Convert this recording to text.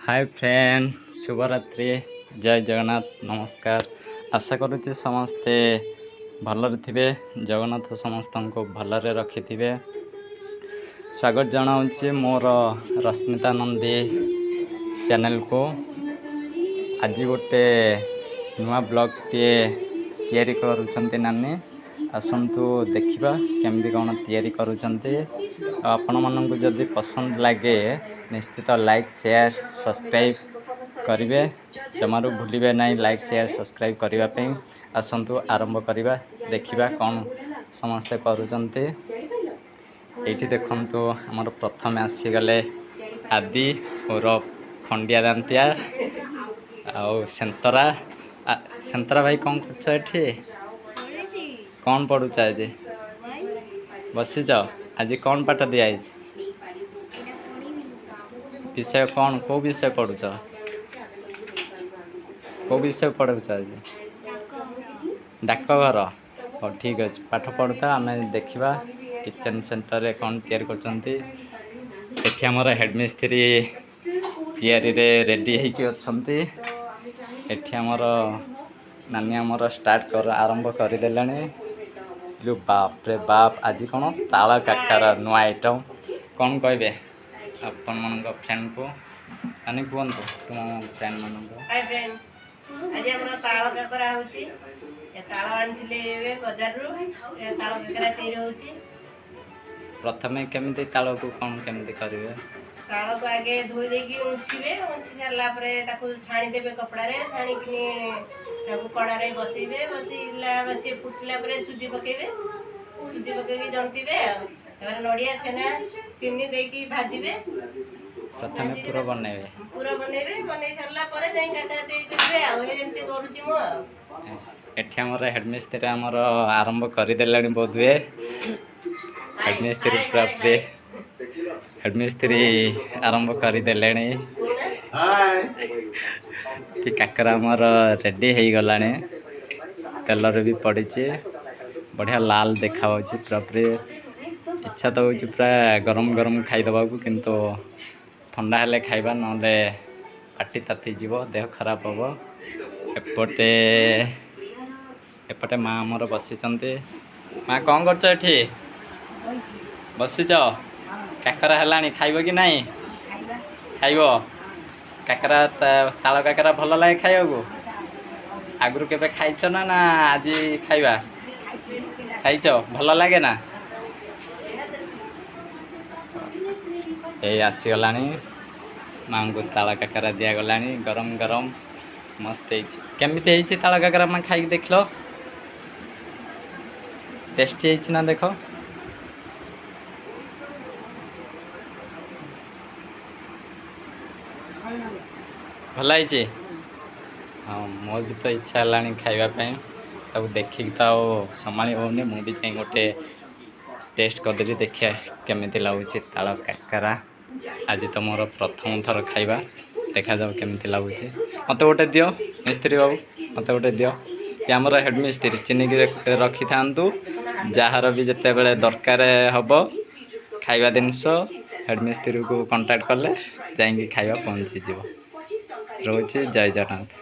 Hi friend, शुभरात्रि, जय जगन्नाथ, नमस्कार। आशा करुचे समस्ते भलरे थिबे, जगन्नाथ समस्त को भलरे रखि थिबे। स्वागत जनाऊँचे मोर रश्मिता नंदी चैनल को। आज गोटे नुआ ब्लॉग टे तैयारी करुचंती नानी, आसंतु देखिबा केमती कौन तैयारी करुचंती। आपण मानक जदि पसंद लगे निश्चित लाइक शेयर सब्सक्राइब करिवे, जमारू भूलिबे नहीं लाइक शेयर सब्सक्राइब करिवा पे। आसंतु आरंभ करिवा, देखिबा कौन समस्ते करुचंती। एठी देखंतु हमर प्रथम आसीगले आदि और खंडिया दांतिया आउ सेंतरा। सेंतरा भाई कौन करछ एठी? कौन पढ़ुछ आज? बसी जाओ। आज कौन पाठ दिया है? विषय कौन, को विषय पढ़ुछ? को विषय पढ़ुछ आज? डाकघर। हो ठीक अच्छे, पाठ पढ़ुता आम देखा किचन सेंटर रे कौन तैयारी करछंती। एठी हमर हेडमिस्त्री तैयारी रे रेडी होइके अछंती। एठी हमर नानी हमर स्टार्ट कर आरंभ कर देलानी। जो बाप रे बाप, आज कौन ताल काकर नुआ आइटम कौन कहबे अपन मन फ्रेंड को माने कहतु तुम फ्रेंड मन को। हाय फ्रेंड, आज हमरा ताल काकरा होची। ए ताल आनथिले ए बाजार रो। ए ताल काकरा तैयारी होची। प्रथमे केमिति ताल को कौन केमिति करिवे? ताल को आगे धोई देकी उछिबे, उछि सारला परे ताकू छाणी देबे कपड़ा रे। छाणी किने ताकू कड़ा रे बसीबे, बसी फुटला परे सुजी पकेबे। सुजी पकेबी जंतीबे। तापर नडिया छेना चीनी देकी भाजीबे। प्रथमे पूरा बनेबे। पूरा बनेबे, बनै सारला परे जाई काकरा तैयारी करबे। आ एमती करूची मो। एठी हमर हेडमिस्त्री हमर आरंभ कर देलानी बोधवे। हेडमिस्त्री प्राप्ति हेडमिस्त्री आरंभ कर देलानी। कि काकरा हमर रेडी हो गलानी, तेलर भी पड़ी, बढ़िया लाल देखा पूरापूरी। इच्छा तो हो पूरा गरम गरम खाईदे किंतु ठंडा हेले खाइबा नले पाटी ताती जीव, देह खराब हम। एपटे एपटे माँ आमर बसीचंती। माँ कौन करछ एठी? बसीच। काकरा हेलानी, खाइब कि नहीं? खाइब। काकरा ताल काकरा भल लगे खाइबा? आगु केबे खाइछ ना ना आज खाइबा? खाइछ, भल लगे ना? ए आसीगलानी, माँ को ताल काकरा दिया गलानी गरम गरम मस्त है। केमिति है ताल काकरा माँ खाई देख लो, टेस्टी है ना? देख भल है। हाँ, मोर भी तो इच्छा है खावाई, तब देखिक तो संभाली होनी। मुझे भी गोटे टेस्ट करदेवी, देखिए केमिति लगुच ताल काकरा। आज तो मोर प्रथम थर खाइबा, देखा जाओ केमिति लगुच। मत गोटे दियो मिस्त्री बाबू, मत गोटे दियो। ये आमर हेडमिस्त्री चिन्हिक रखी था, जार भी जिते बड़े दरकार हम खाइबा जिनस हेडमिस्त्री को कांटेक्ट कले जाइए खाइबा पहुँची जीव। रोचे जय जगन्नाथ।